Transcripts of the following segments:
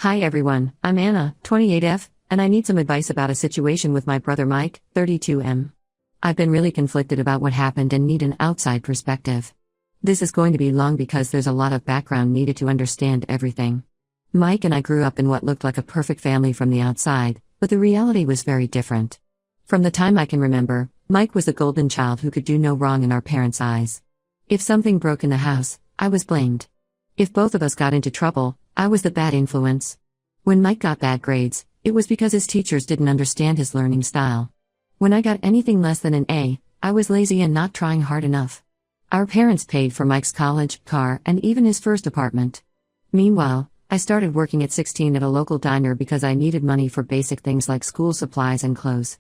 Hi everyone, I'm Anna, 28F, and I need some advice about a situation with my brother Mike, 32M. I've been really conflicted about what happened and need an outside perspective. This is going to be long because there's a lot of background needed to understand everything. Mike and I grew up in what looked like a perfect family from the outside, but the reality was very different. From the time I can remember, Mike was the golden child who could do no wrong in our parents' eyes. If something broke in the house, I was blamed. If both of us got into trouble, I was the bad influence. When Mike got bad grades, it was because his teachers didn't understand his learning style. When I got anything less than an A, I was lazy and not trying hard enough. Our parents paid for Mike's college, car, and even his first apartment. Meanwhile, I started working at 16 at a local diner because I needed money for basic things like school supplies and clothes.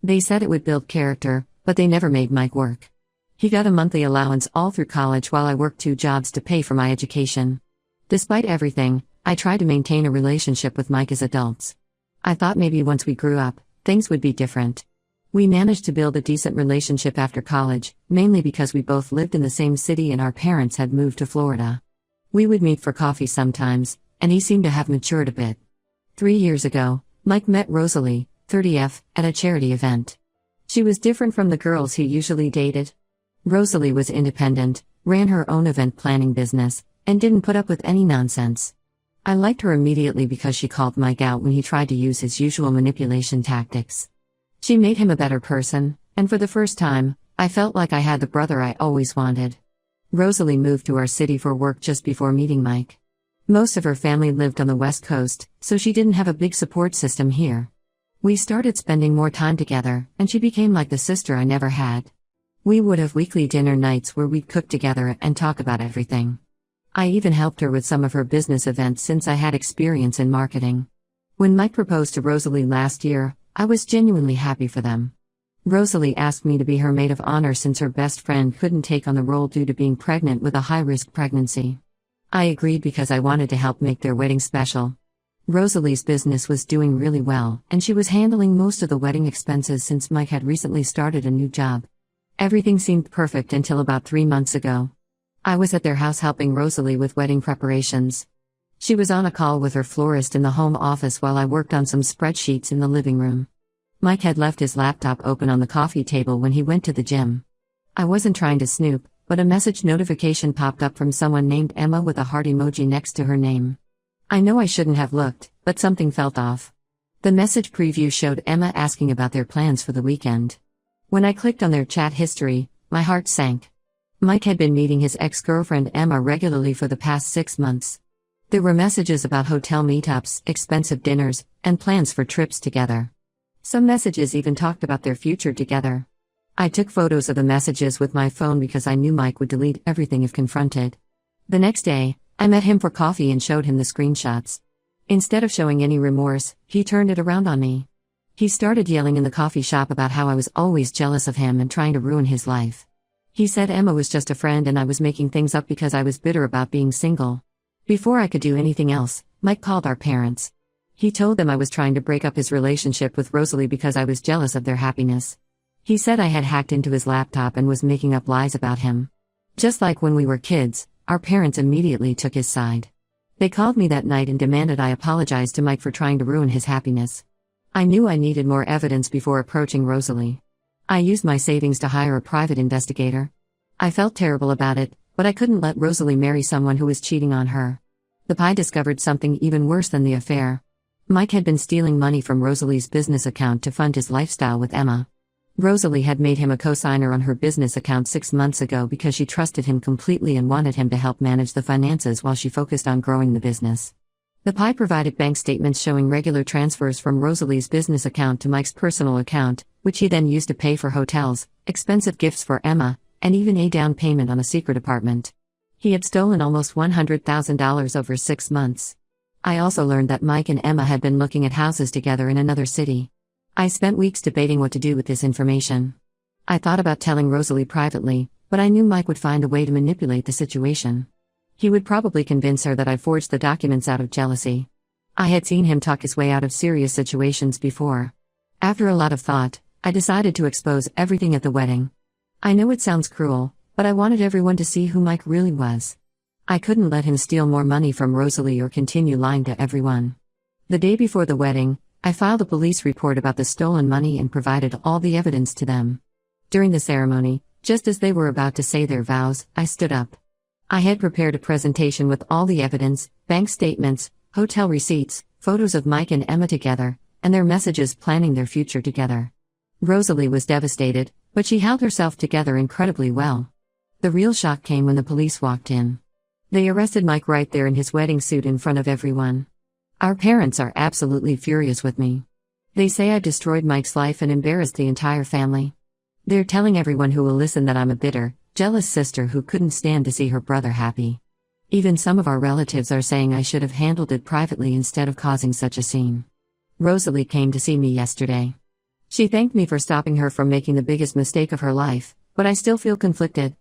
They said it would build character, but they never made Mike work. He got a monthly allowance all through college while I worked 2 jobs to pay for my education. Despite everything, I tried to maintain a relationship with Mike as adults. I thought maybe once we grew up, things would be different. We managed to build a decent relationship after college, mainly because we both lived in the same city and our parents had moved to Florida. We would meet for coffee sometimes, and he seemed to have matured a bit. 3 years ago, Mike met Rosalie, 30F, at a charity event. She was different from the girls he usually dated. Rosalie was independent, ran her own event planning business, and didn't put up with any nonsense. I liked her immediately because she called Mike out when he tried to use his usual manipulation tactics. She made him a better person, and for the first time, I felt like I had the brother I always wanted. Rosalie moved to our city for work just before meeting Mike. Most of her family lived on the West Coast, so she didn't have a big support system here. We started spending more time together, and she became like the sister I never had. We would have weekly dinner nights where we'd cook together and talk about everything. I even helped her with some of her business events since I had experience in marketing. When Mike proposed to Rosalie last year, I was genuinely happy for them. Rosalie asked me to be her maid of honor since her best friend couldn't take on the role due to being pregnant with a high-risk pregnancy. I agreed because I wanted to help make their wedding special. Rosalie's business was doing really well, and she was handling most of the wedding expenses since Mike had recently started a new job. Everything seemed perfect until about 3 months ago. I was at their house helping Rosalie with wedding preparations. She was on a call with her florist in the home office while I worked on some spreadsheets in the living room. Mike had left his laptop open on the coffee table when he went to the gym. I wasn't trying to snoop, but a message notification popped up from someone named Emma with a heart emoji next to her name. I know I shouldn't have looked, but something felt off. The message preview showed Emma asking about their plans for the weekend. When I clicked on their chat history, my heart sank. Mike had been meeting his ex-girlfriend Emma regularly for the past 6 months. There were messages about hotel meetups, expensive dinners, and plans for trips together. Some messages even talked about their future together. I took photos of the messages with my phone because I knew Mike would delete everything if confronted. The next day, I met him for coffee and showed him the screenshots. Instead of showing any remorse, he turned it around on me. He started yelling in the coffee shop about how I was always jealous of him and trying to ruin his life. He said Emma was just a friend and I was making things up because I was bitter about being single. Before I could do anything else, Mike called our parents. He told them I was trying to break up his relationship with Rosalie because I was jealous of their happiness. He said I had hacked into his laptop and was making up lies about him. Just like when we were kids, our parents immediately took his side. They called me that night and demanded I apologize to Mike for trying to ruin his happiness. I knew I needed more evidence before approaching Rosalie. I used my savings to hire a private investigator. I felt terrible about it, but I couldn't let Rosalie marry someone who was cheating on her. The PI discovered something even worse than the affair. Mike had been stealing money from Rosalie's business account to fund his lifestyle with Emma. Rosalie had made him a co-signer on her business account 6 months ago because she trusted him completely and wanted him to help manage the finances while she focused on growing the business. The PI provided bank statements showing regular transfers from Rosalie's business account to Mike's personal account, which he then used to pay for hotels, expensive gifts for Emma, and even a down payment on a secret apartment. He had stolen almost $100,000 over 6 months. I also learned that Mike and Emma had been looking at houses together in another city. I spent weeks debating what to do with this information. I thought about telling Rosalie privately, but I knew Mike would find a way to manipulate the situation. He would probably convince her that I forged the documents out of jealousy. I had seen him talk his way out of serious situations before. After a lot of thought, I decided to expose everything at the wedding. I know it sounds cruel, but I wanted everyone to see who Mike really was. I couldn't let him steal more money from Rosalie or continue lying to everyone. The day before the wedding, I filed a police report about the stolen money and provided all the evidence to them. During the ceremony, just as they were about to say their vows, I stood up. I had prepared a presentation with all the evidence, bank statements, hotel receipts, photos of Mike and Emma together, and their messages planning their future together. Rosalie was devastated, but she held herself together incredibly well. The real shock came when the police walked in. They arrested Mike right there in his wedding suit in front of everyone. Our parents are absolutely furious with me. They say I destroyed Mike's life and embarrassed the entire family. They're telling everyone who will listen that I'm a bitter, jealous sister who couldn't stand to see her brother happy. Even some of our relatives are saying I should have handled it privately instead of causing such a scene. Rosalie came to see me yesterday. She thanked me for stopping her from making the biggest mistake of her life, but I still feel conflicted.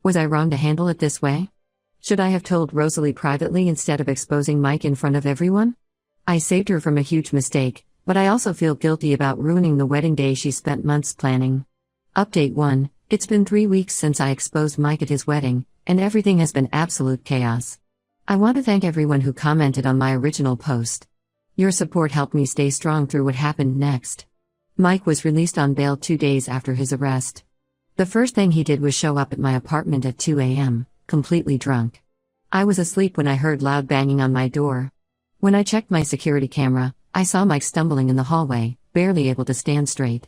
Was I wrong to handle it this way? Should I have told Rosalie privately instead of exposing Mike in front of everyone? I saved her from a huge mistake, but I also feel guilty about ruining the wedding day she spent months planning. Update 1. It's been 3 weeks since I exposed Mike at his wedding, and everything has been absolute chaos. I want to thank everyone who commented on my original post. Your support helped me stay strong through what happened next. Mike was released on bail 2 days after his arrest. The first thing he did was show up at my apartment at 2 a.m., completely drunk. I was asleep when I heard loud banging on my door. When I checked my security camera, I saw Mike stumbling in the hallway, barely able to stand straight.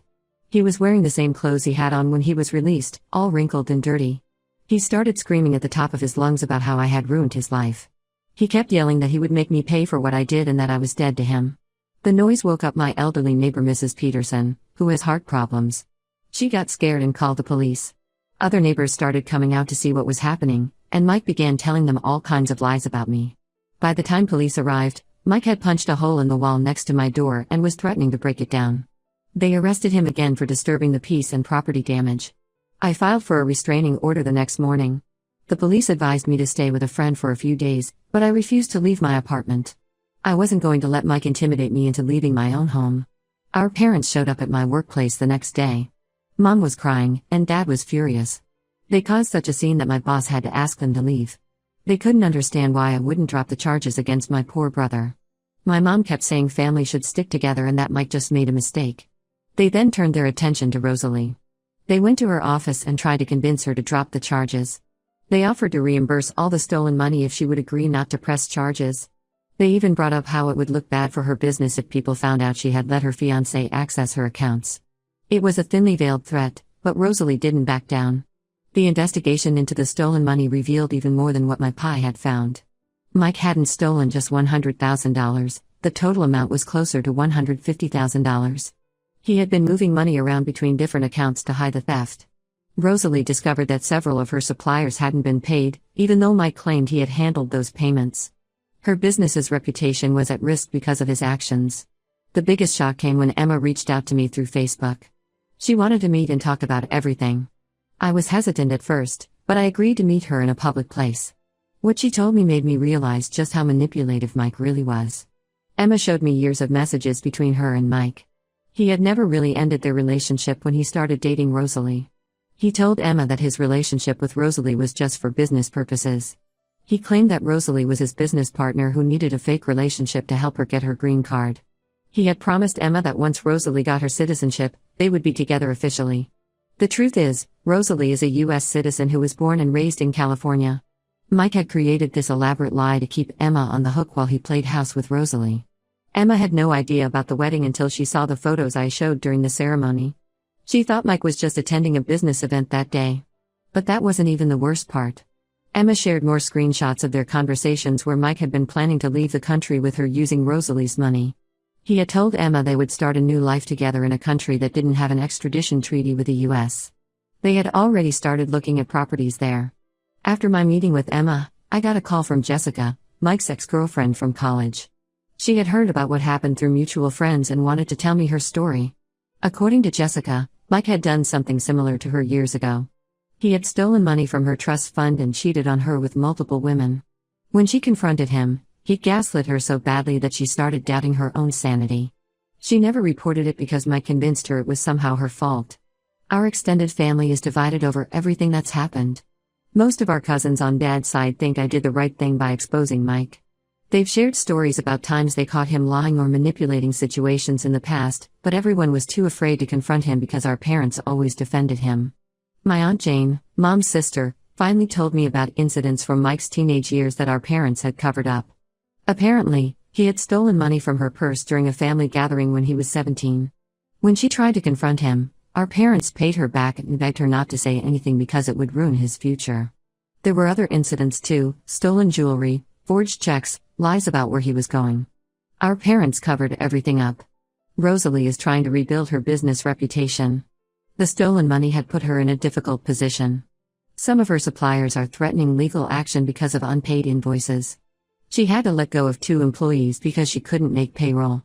He was wearing the same clothes he had on when he was released, all wrinkled and dirty. He started screaming at the top of his lungs about how I had ruined his life. He kept yelling that he would make me pay for what I did and that I was dead to him. The noise woke up my elderly neighbor Mrs. Peterson, who has heart problems. She got scared and called the police. Other neighbors started coming out to see what was happening, and Mike began telling them all kinds of lies about me. By the time police arrived, Mike had punched a hole in the wall next to my door and was threatening to break it down. They arrested him again for disturbing the peace and property damage. I filed for a restraining order the next morning. The police advised me to stay with a friend for a few days, but I refused to leave my apartment. I wasn't going to let Mike intimidate me into leaving my own home. Our parents showed up at my workplace the next day. Mom was crying, and Dad was furious. They caused such a scene that my boss had to ask them to leave. They couldn't understand why I wouldn't drop the charges against my poor brother. My mom kept saying family should stick together and that Mike just made a mistake. They then turned their attention to Rosalie. They went to her office and tried to convince her to drop the charges. They offered to reimburse all the stolen money if she would agree not to press charges. They even brought up how it would look bad for her business if people found out she had let her fiancé access her accounts. It was a thinly veiled threat, but Rosalie didn't back down. The investigation into the stolen money revealed even more than what my PI had found. Mike hadn't stolen just $100,000, the total amount was closer to $150,000. He had been moving money around between different accounts to hide the theft. Rosalie discovered that several of her suppliers hadn't been paid, even though Mike claimed he had handled those payments. Her business's reputation was at risk because of his actions. The biggest shock came when Emma reached out to me through Facebook. She wanted to meet and talk about everything. I was hesitant at first, but I agreed to meet her in a public place. What she told me made me realize just how manipulative Mike really was. Emma showed me years of messages between her and Mike. He had never really ended their relationship when he started dating Rosalie. He told Emma that his relationship with Rosalie was just for business purposes. He claimed that Rosalie was his business partner who needed a fake relationship to help her get her green card. He had promised Emma that once Rosalie got her citizenship, they would be together officially. The truth is, Rosalie is a U.S. citizen who was born and raised in California. Mike had created this elaborate lie to keep Emma on the hook while he played house with Rosalie. Emma had no idea about the wedding until she saw the photos I showed during the ceremony. She thought Mike was just attending a business event that day. But that wasn't even the worst part. Emma shared more screenshots of their conversations where Mike had been planning to leave the country with her using Rosalie's money. He had told Emma they would start a new life together in a country that didn't have an extradition treaty with the U.S. They had already started looking at properties there. After my meeting with Emma, I got a call from Jessica, Mike's ex-girlfriend from college. She had heard about what happened through mutual friends and wanted to tell me her story. According to Jessica, Mike had done something similar to her years ago. He had stolen money from her trust fund and cheated on her with multiple women. When she confronted him, he gaslit her so badly that she started doubting her own sanity. She never reported it because Mike convinced her it was somehow her fault. Our extended family is divided over everything that's happened. Most of our cousins on Dad's side think I did the right thing by exposing Mike. They've shared stories about times they caught him lying or manipulating situations in the past, but everyone was too afraid to confront him because our parents always defended him. My Aunt Jane, Mom's sister, finally told me about incidents from Mike's teenage years that our parents had covered up. Apparently, he had stolen money from her purse during a family gathering when he was 17. When she tried to confront him, our parents paid her back and begged her not to say anything because it would ruin his future. There were other incidents too: stolen jewelry, forged checks, lies about where he was going. Our parents covered everything up. Rosalie is trying to rebuild her business reputation. The stolen money had put her in a difficult position. Some of her suppliers are threatening legal action because of unpaid invoices. She had to let go of 2 employees because she couldn't make payroll.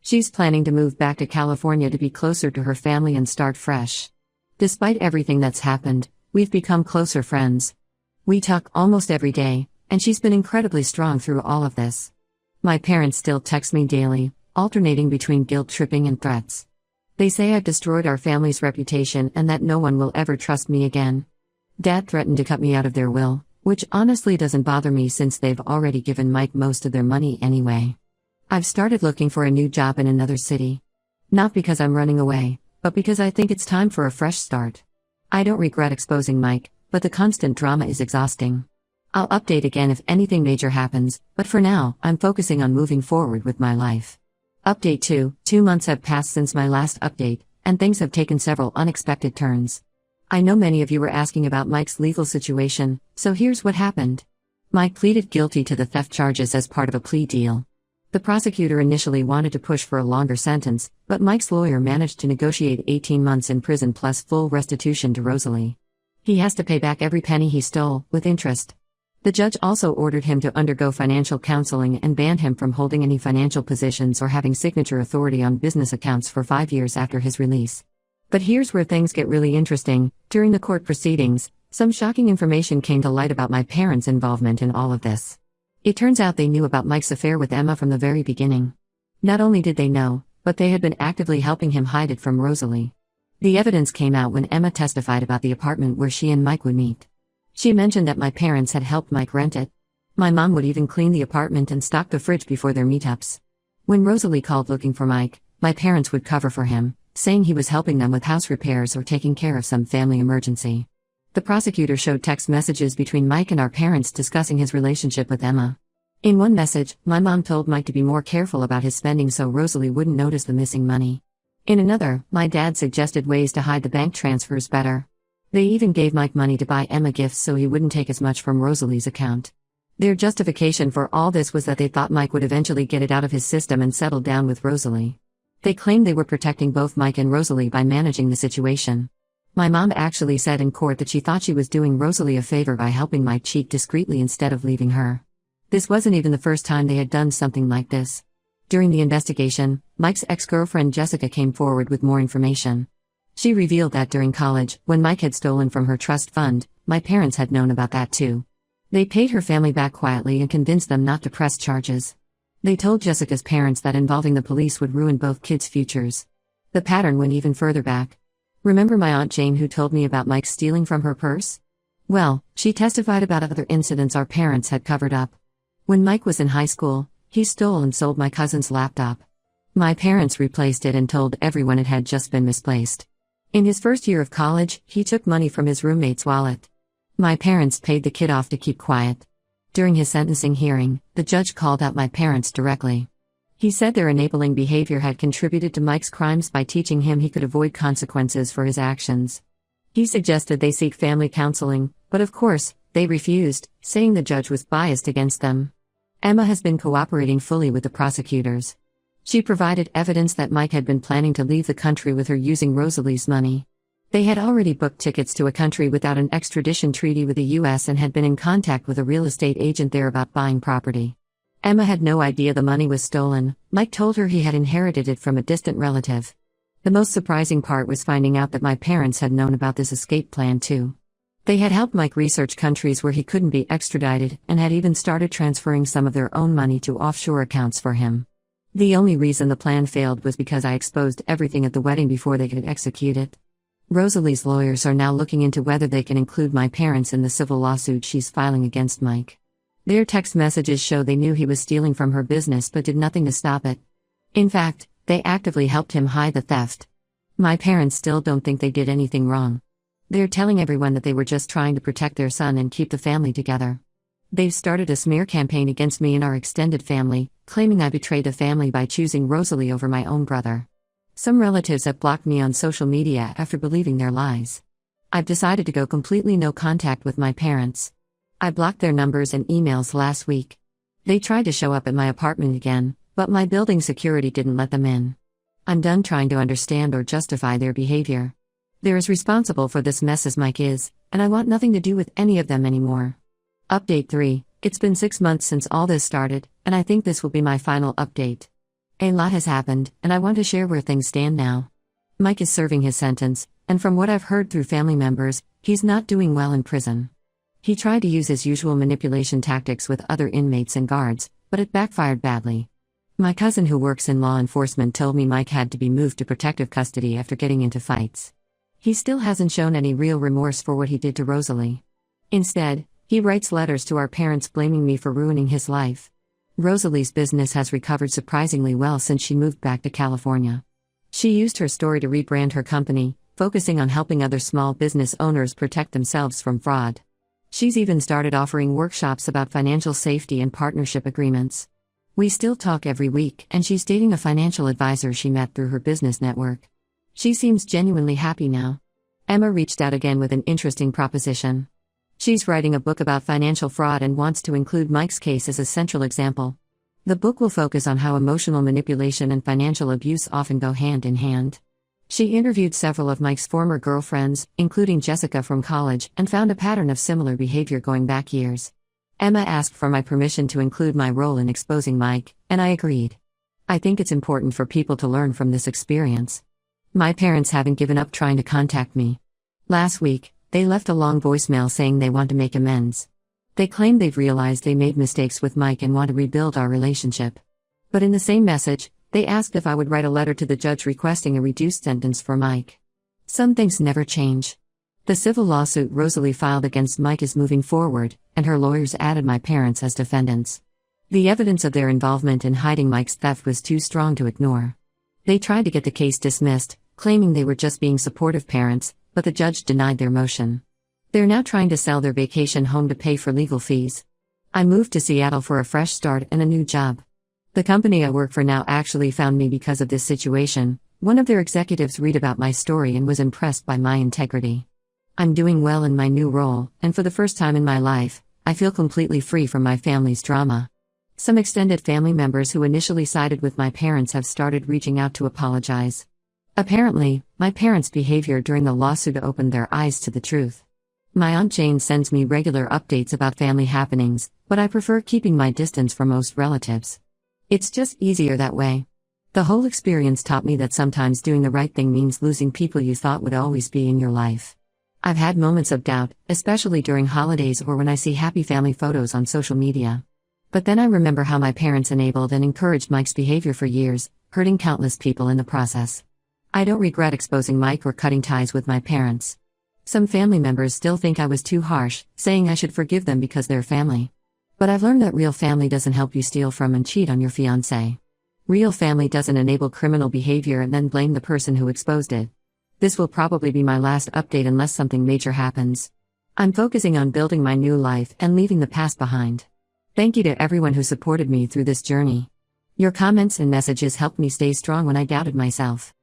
She's planning to move back to California to be closer to her family and start fresh. Despite everything that's happened, we've become closer friends. We talk almost every day, and she's been incredibly strong through all of this. My parents still text me daily, alternating between guilt-tripping and threats. They say I've destroyed our family's reputation and that no one will ever trust me again. Dad threatened to cut me out of their will, which honestly doesn't bother me since they've already given Mike most of their money anyway. I've started looking for a new job in another city. Not because I'm running away, but because I think it's time for a fresh start. I don't regret exposing Mike, but the constant drama is exhausting. I'll update again if anything major happens, but for now, I'm focusing on moving forward with my life. Update 2: 2 months have passed since my last update, and things have taken several unexpected turns. I know many of you were asking about Mike's legal situation, so here's what happened. Mike pleaded guilty to the theft charges as part of a plea deal. The prosecutor initially wanted to push for a longer sentence, but Mike's lawyer managed to negotiate 18 months in prison plus full restitution to Rosalie. He has to pay back every penny he stole, with interest. The judge also ordered him to undergo financial counseling and banned him from holding any financial positions or having signature authority on business accounts for 5 years after his release. But here's where things get really interesting. During the court proceedings, some shocking information came to light about my parents' involvement in all of this. It turns out they knew about Mike's affair with Emma from the very beginning. Not only did they know, but they had been actively helping him hide it from Rosalie. The evidence came out when Emma testified about the apartment where she and Mike would meet. She mentioned that my parents had helped Mike rent it. My mom would even clean the apartment and stock the fridge before their meetups. When Rosalie called looking for Mike, my parents would cover for him, saying he was helping them with house repairs or taking care of some family emergency. The prosecutor showed text messages between Mike and our parents discussing his relationship with Emma. In one message, my mom told Mike to be more careful about his spending so Rosalie wouldn't notice the missing money. In another, my dad suggested ways to hide the bank transfers better. They even gave Mike money to buy Emma gifts so he wouldn't take as much from Rosalie's account. Their justification for all this was that they thought Mike would eventually get it out of his system and settle down with Rosalie. They claimed they were protecting both Mike and Rosalie by managing the situation. My mom actually said in court that she thought she was doing Rosalie a favor by helping Mike cheat discreetly instead of leaving her. This wasn't even the first time they had done something like this. During the investigation, Mike's ex-girlfriend Jessica came forward with more information. She revealed that during college, when Mike had stolen from her trust fund, my parents had known about that too. They paid her family back quietly and convinced them not to press charges. They told Jessica's parents that involving the police would ruin both kids' futures. The pattern went even further back. Remember my Aunt Jane who told me about Mike stealing from her purse? Well, she testified about other incidents our parents had covered up. When Mike was in high school, he stole and sold my cousin's laptop. My parents replaced it and told everyone it had just been misplaced. In his first year of college, he took money from his roommate's wallet. My parents paid the kid off to keep quiet. During his sentencing hearing, the judge called out my parents directly. He said their enabling behavior had contributed to Mike's crimes by teaching him he could avoid consequences for his actions. He suggested they seek family counseling, but of course, they refused, saying the judge was biased against them. Emma has been cooperating fully with the prosecutors. She provided evidence that Mike had been planning to leave the country with her using Rosalie's money. They had already booked tickets to a country without an extradition treaty with the U.S. and had been in contact with a real estate agent there about buying property. Emma had no idea the money was stolen. Mike told her he had inherited it from a distant relative. The most surprising part was finding out that my parents had known about this escape plan too. They had helped Mike research countries where he couldn't be extradited and had even started transferring some of their own money to offshore accounts for him. The only reason the plan failed was because I exposed everything at the wedding before they could execute it. Rosalie's lawyers are now looking into whether they can include my parents in the civil lawsuit she's filing against Mike. Their text messages show they knew he was stealing from her business but did nothing to stop it. In fact, they actively helped him hide the theft. My parents still don't think they did anything wrong. They're telling everyone that they were just trying to protect their son and keep the family together. They've started a smear campaign against me and our extended family, claiming I betrayed the family by choosing Rosalie over my own brother. Some relatives have blocked me on social media after believing their lies. I've decided to go completely no contact with my parents. I blocked their numbers and emails last week. They tried to show up at my apartment again, but my building security didn't let them in. I'm done trying to understand or justify their behavior. They're as responsible for this mess as Mike is, and I want nothing to do with any of them anymore. Update 3. It's been 6 months since all this started, and I think this will be my final update. A lot has happened, and I want to share where things stand now. Mike is serving his sentence, and from what I've heard through family members, he's not doing well in prison. He tried to use his usual manipulation tactics with other inmates and guards, but it backfired badly. My cousin who works in law enforcement told me Mike had to be moved to protective custody after getting into fights. He still hasn't shown any real remorse for what he did to Rosalie. Instead, he writes letters to our parents blaming me for ruining his life. Rosalie's business has recovered surprisingly well since she moved back to California. She used her story to rebrand her company, focusing on helping other small business owners protect themselves from fraud. She's even started offering workshops about financial safety and partnership agreements. We still talk every week, and she's dating a financial advisor she met through her business network. She seems genuinely happy now. Emma reached out again with an interesting proposition. She's writing a book about financial fraud and wants to include Mike's case as a central example. The book will focus on how emotional manipulation and financial abuse often go hand in hand. She interviewed several of Mike's former girlfriends, including Jessica from college, and found a pattern of similar behavior going back years. Emma asked for my permission to include my role in exposing Mike, and I agreed. I think it's important for people to learn from this experience. My parents haven't given up trying to contact me. Last week, they left a long voicemail saying they want to make amends. They claim they've realized they made mistakes with Mike and want to rebuild our relationship. But in the same message, they asked if I would write a letter to the judge requesting a reduced sentence for Mike. Some things never change. The civil lawsuit Rosalie filed against Mike is moving forward, and her lawyers added my parents as defendants. The evidence of their involvement in hiding Mike's theft was too strong to ignore. They tried to get the case dismissed, claiming they were just being supportive parents, but the judge denied their motion. They're now trying to sell their vacation home to pay for legal fees. I moved to Seattle for a fresh start and a new job. The company I work for now actually found me because of this situation. One of their executives read about my story and was impressed by my integrity. I'm doing well in my new role, and for the first time in my life, I feel completely free from my family's drama. Some extended family members who initially sided with my parents have started reaching out to apologize. Apparently, my parents' behavior during the lawsuit opened their eyes to the truth. My Aunt Jane sends me regular updates about family happenings, but I prefer keeping my distance from most relatives. It's just easier that way. The whole experience taught me that sometimes doing the right thing means losing people you thought would always be in your life. I've had moments of doubt, especially during holidays or when I see happy family photos on social media. But then I remember how my parents enabled and encouraged Mike's behavior for years, hurting countless people in the process. I don't regret exposing Mike or cutting ties with my parents. Some family members still think I was too harsh, saying I should forgive them because they're family. But I've learned that real family doesn't help you steal from and cheat on your fiancé. Real family doesn't enable criminal behavior and then blame the person who exposed it. This will probably be my last update unless something major happens. I'm focusing on building my new life and leaving the past behind. Thank you to everyone who supported me through this journey. Your comments and messages helped me stay strong when I doubted myself.